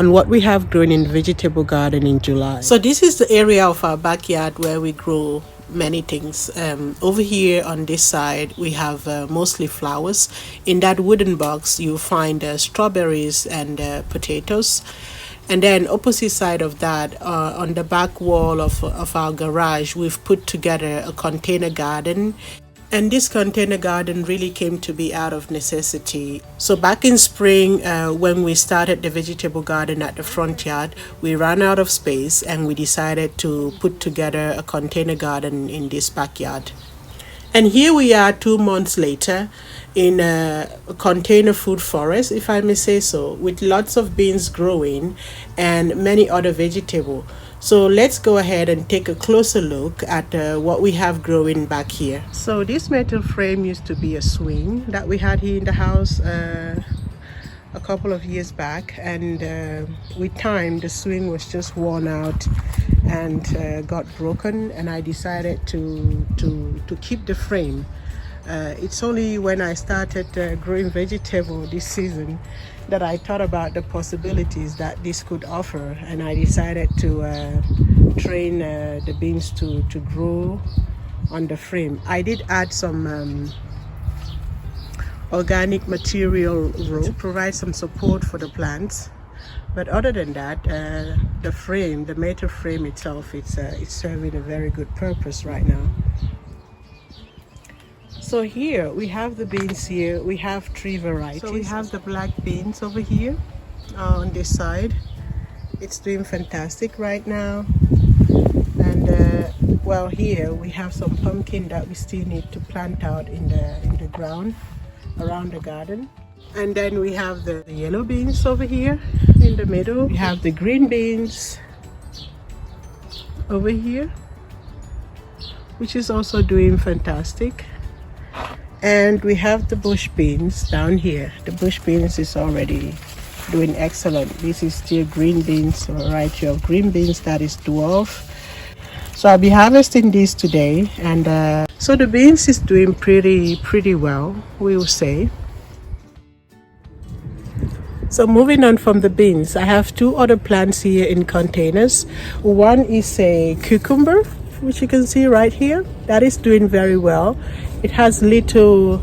on what we have grown in vegetable garden in July. So this is the area of our backyard where we grow many things. Over here on this side we have mostly flowers. In that wooden box you'll find strawberries and potatoes. And then opposite side of that, on the back wall of our garage, we've put together a container garden. And this container garden really came to be out of necessity. So back in spring, when we started the vegetable garden at the front yard, we ran out of space and we decided to put together a container garden in this backyard. And here we are 2 months later in a container food forest, if I may say so, with lots of beans growing and many other vegetables. So let's go ahead and take a closer look at what we have growing back here. So this metal frame used to be a swing that we had here in the house a couple of years back, and with time the swing was just worn out and got broken, and I decided to keep the frame. It's only when I started growing vegetable this season that I thought about the possibilities that this could offer, and I decided to train the beans to grow on the frame. I did add some organic material to provide some support for the plants, but other than that, the frame, the metal frame itself, it's serving a very good purpose right now. So here we have the beans here. We have 3 varieties. So we have the black beans over here on this side. It's doing fantastic right now. And well, here we have some pumpkin that we still need to plant out in the ground around the garden. And then we have the yellow beans over here in the middle. We have the green beans over here, which is also doing fantastic. And we have the bush beans down here. The bush beans is already doing excellent. This is still green beans, a variety of green beans that is dwarf. So I'll be harvesting these today, and so the beans is doing pretty well, we will say. So moving on from the beans, I have 2 other plants here in containers. One is a cucumber, which you can see right here. That is doing very well. It has little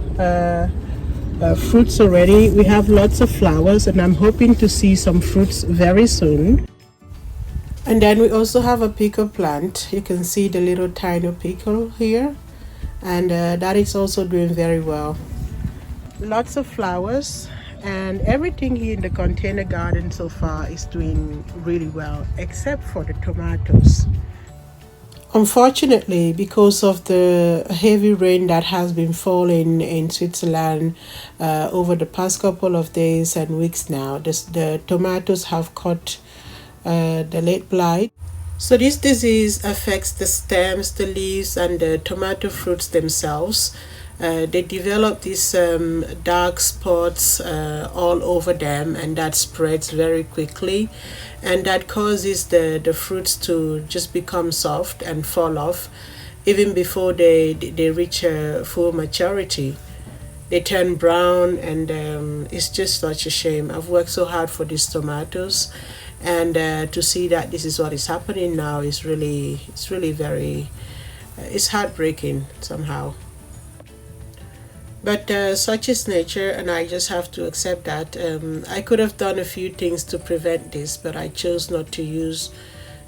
fruits already. We have lots of flowers, and I'm hoping to see some fruits very soon. And then we also have a pickle plant. You can see the little tiny pickle here, and that is also doing very well. Lots of flowers, and everything here in the container garden so far is doing really well, except for the tomatoes. Unfortunately, because of the heavy rain that has been falling in Switzerland over the past couple of days and weeks now, the tomatoes have caught the late blight. So this disease affects the stems, the leaves, and the tomato fruits themselves. They develop these dark spots all over them, and that spreads very quickly, and that causes the fruits to just become soft and fall off even before they reach full maturity. They turn brown, and it's just such a shame. I've worked so hard for these tomatoes, and to see that this is what is happening now is really, it's heartbreaking somehow. But such is nature, and I just have to accept that. I could have done a few things to prevent this, but I chose not to use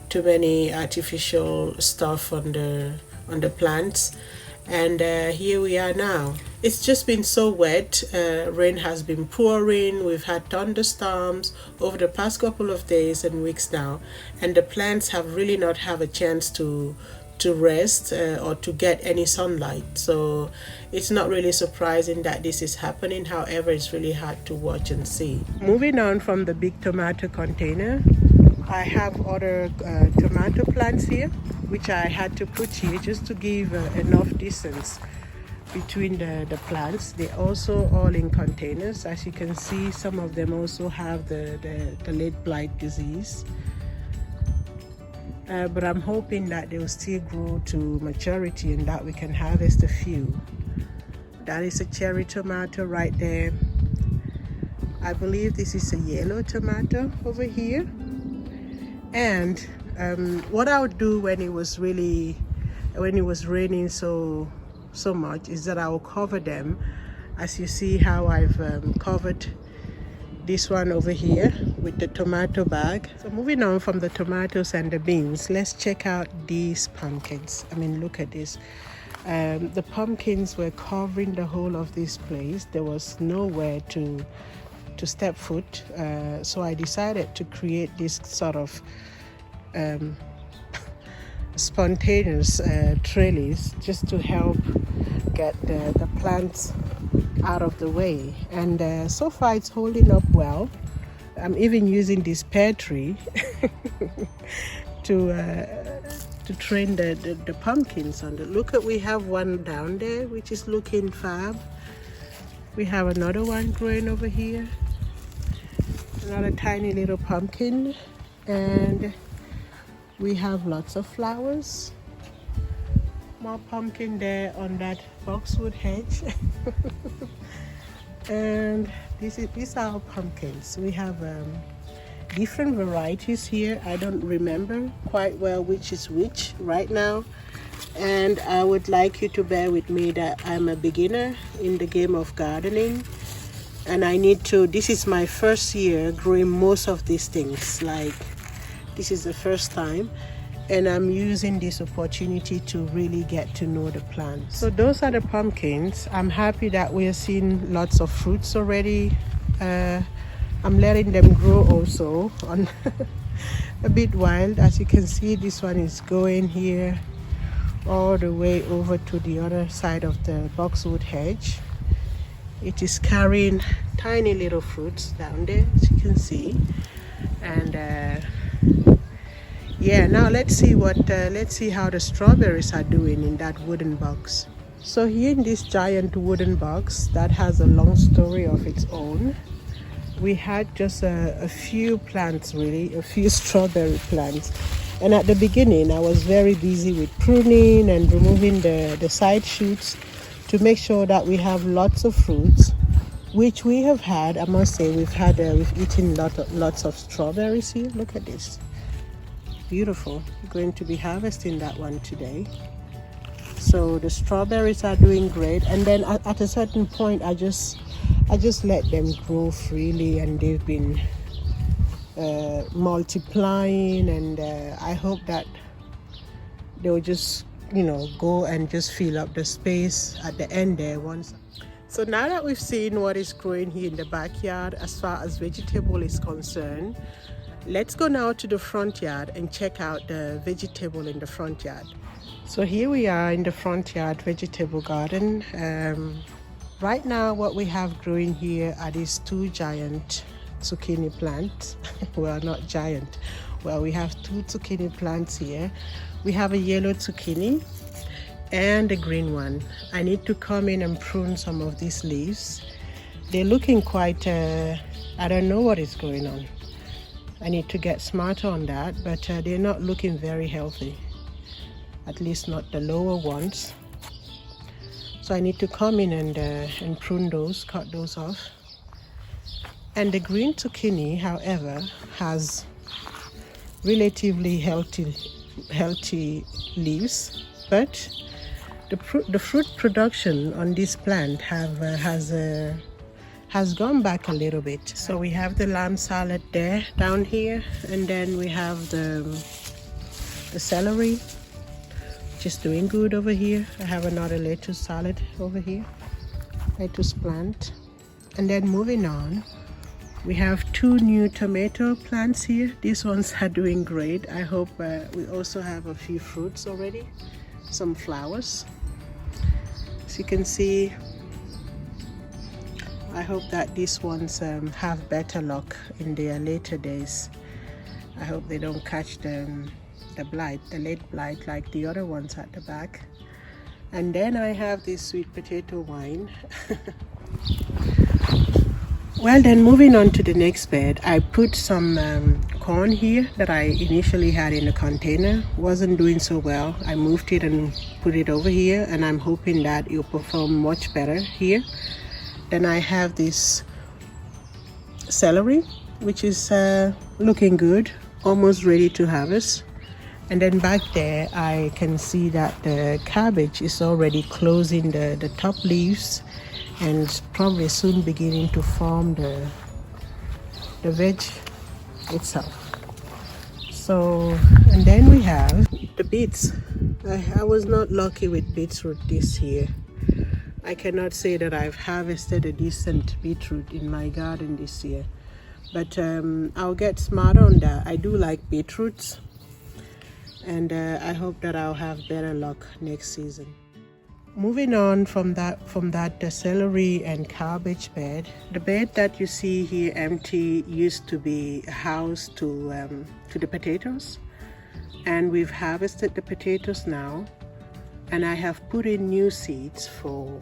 too many artificial stuff on the plants. And here we are now. It's just been so wet. Rain has been pouring. We've had thunderstorms over the past couple of days and weeks now, and the plants have really not had a chance to rest or to get any sunlight. So it's not really surprising that this is happening. However, it's really hard to watch and see. Moving on from the big tomato container, I have other tomato plants here, which I had to put here just to give enough distance between the plants. They're also all in containers. As you can see, some of them also have the late blight disease. But I'm hoping that they will still grow to maturity and that we can harvest a few. That is a cherry tomato right there. I believe this is a yellow tomato over here. And what I would do when it was raining so much is that I will cover them, as you see how I've covered this one over here with the tomato bag. So moving on from the tomatoes and the beans, let's check out these pumpkins. I mean, look at this. The pumpkins were covering the whole of this place. There was nowhere to step foot, so I decided to create this sort of spontaneous trellis just to help get the plants out of the way. And so far it's holding up well. I'm even using this pear tree to train the pumpkins on. Look at, we have one down there which is looking fab. We have another one growing over here, another tiny little pumpkin, and we have lots of flowers. More pumpkin there on that boxwood hedge. And these are our pumpkins. We have different varieties here. I don't remember quite well which is which right now, and I would like you to bear with me that I'm a beginner in the game of gardening, and this is my first year growing most of these things. Like, this is the first time, and I'm using this opportunity to really get to know the plants. So those are the pumpkins. I'm happy that we're seeing lots of fruits already. I'm letting them grow also on a bit wild. As you can see, this one is going here all the way over to the other side of the boxwood hedge. It is carrying tiny little fruits down there, as you can see. And yeah, now let's see how the strawberries are doing in that wooden box. So here in this giant wooden box that has a long story of its own, we had just a few plants, really, a few strawberry plants. And at the beginning, I was very busy with pruning and removing the side shoots to make sure that we have lots of fruits, which we have had. I must say, we've eaten lots of strawberries here. Look at this. Beautiful. We're going to be harvesting that one today. So the strawberries are doing great. And then at a certain point, I just let them grow freely, and they've been multiplying, and I hope that they'll just go and just fill up the space at the end there once. So now that we've seen what is growing here in the backyard as far as vegetable is concerned, let's go now to the front yard and check out the vegetable in the front yard. So here we are in the front yard vegetable garden. Right now what we have growing here are these two giant zucchini plants. Well, not giant. Well, we have two zucchini plants here. We have a yellow zucchini and a green one. I need to come in and prune some of these leaves. They're looking quite, I don't know what is going on. I need to get smarter on that, but they're not looking very healthy. At least not the lower ones. So I need to come in and prune those, cut those off. And the green zucchini, however, has relatively healthy leaves, but the fruit production on this plant has gone back a little bit. So we have the lamb salad there down here, and then we have the celery, just doing good over here. I have another lettuce salad over here, lettuce plant. And then moving on, we have two new tomato plants here. These ones are doing great. I hope we also have a few fruits already, some flowers. As you can see, I hope that these ones have better luck in their later days. I hope they don't catch the late blight like the other ones at the back. And then I have this sweet potato vine. Well, then moving on to the next bed, I put some corn here that I initially had in a container. Wasn't doing so well. I moved it and put it over here, and I'm hoping that it'll perform much better here. Then I have this celery, which is looking good, almost ready to harvest. And then back there I can see that the cabbage is already closing the top leaves and probably soon beginning to form the veg itself. So, and then we have the beets. I was not lucky with beetroot this year. I cannot say that I've harvested a decent beetroot in my garden this year, but I'll get smarter on that. I do like beetroots, and I hope that I'll have better luck next season. Moving on from that the celery and cabbage bed. The bed that you see here empty used to be a house to the potatoes, and we've harvested the potatoes now, and I have put in new seeds for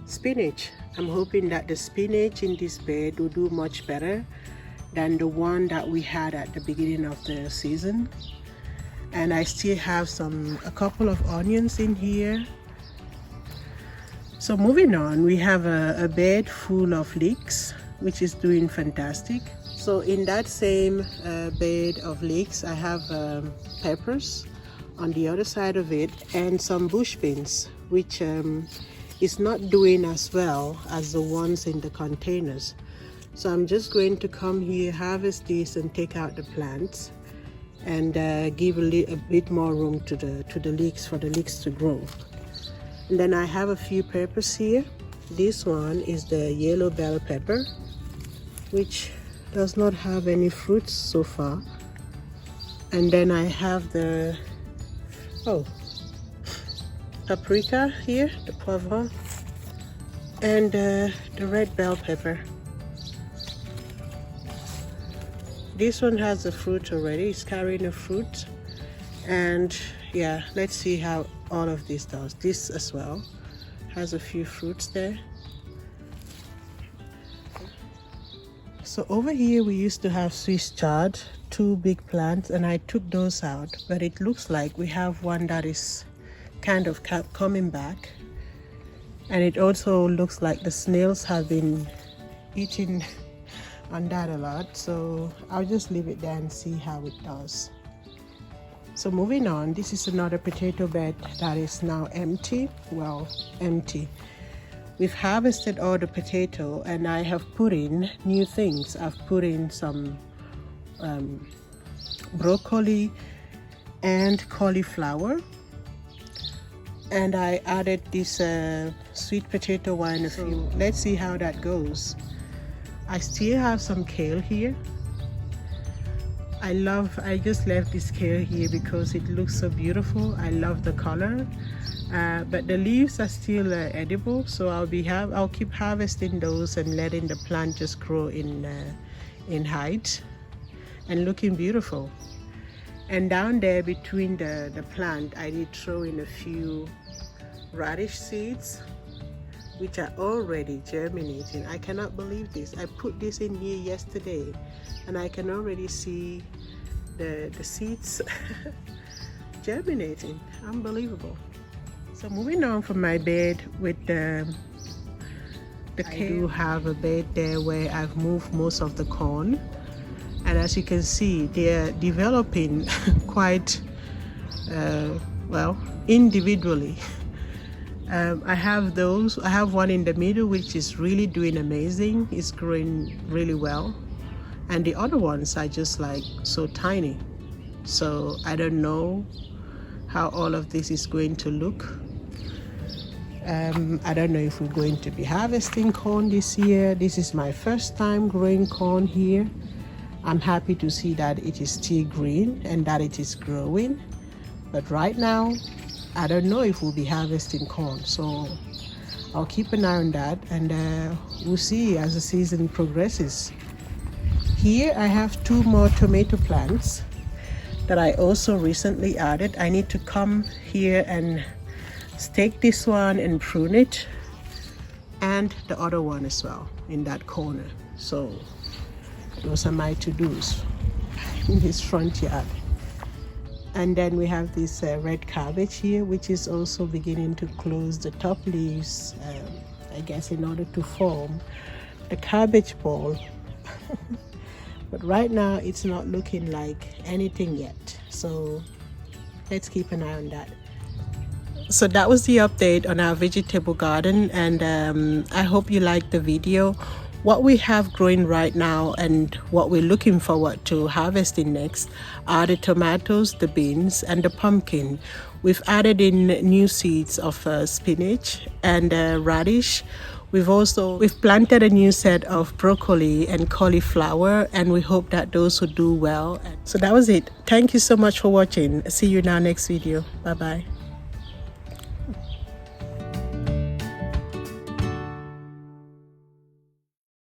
spinach. I'm hoping that the spinach in this bed will do much better than the one that we had at the beginning of the season. And I still have a couple of onions in here. So moving on, we have a bed full of leeks, which is doing fantastic. So in that same bed of leeks, I have peppers on the other side of it, and some bush beans, which is not doing as well as the ones in the containers. So I'm just going to come here, harvest these, and take out the plants, and give a bit more room to the leeks, for the leeks to grow. And then I have a few peppers here. This one is the yellow bell pepper, which does not have any fruits so far. And then I have the paprika here, the poivron, and the red bell pepper. This one has a fruit already, it's carrying a fruit. And yeah, let's see how all of this does. This as well has a few fruits there. So over here we used to have Swiss chard, 2 big plants, and I took those out, but it looks like we have one that is kind of coming back, and it also looks like the snails have been eating on that a lot, so I'll just leave it there and see how it does. So moving on, this is another potato bed that is now empty. Well, empty. We've harvested all the potato, and I have put in new things. I've put in some broccoli and cauliflower, and I added this sweet potato wine. Let's see how that goes. I still have some kale here. I just left this kale here because it looks so beautiful. I love the color, but the leaves are still edible, so I'll keep harvesting those and letting the plant just grow in height and looking beautiful. And down there between the plant, I did throw in a few radish seeds, which are already germinating. I cannot believe this. I put this in here yesterday, and I can already see the seeds germinating. Unbelievable. So moving on from my bed with the I do have a bed there where I've moved most of the corn, and as you can see, they're developing quite well individually. I have those. I have one in the middle which is really doing amazing. It's growing really well, and the other ones are just like so tiny. So I don't know how all of this is going to look. I don't know if we're going to be harvesting corn this year. This is my first time growing corn here. I'm happy to see that it is still green and that it is growing, but right now I don't know if we'll be harvesting corn, so I'll keep an eye on that, and we'll see as the season progresses. Here I have 2 more tomato plants that I also recently added. I need to come here and stake this one and prune it, and the other one as well in that corner. So those are my to-dos in this front yard. And then we have this red cabbage here, which is also beginning to close the top leaves, I guess in order to form a cabbage ball. But right now it's not looking like anything yet, so let's keep an eye on that. So that was the update on our vegetable garden, and I hope you liked the video. What we have growing right now and what we're looking forward to harvesting next are the tomatoes, the beans, and the pumpkin. We've added in new seeds of spinach and radish. We've planted a new set of broccoli and cauliflower, and we hope that those will do well. So that was it. Thank you so much for watching. See you in our next video. Bye bye.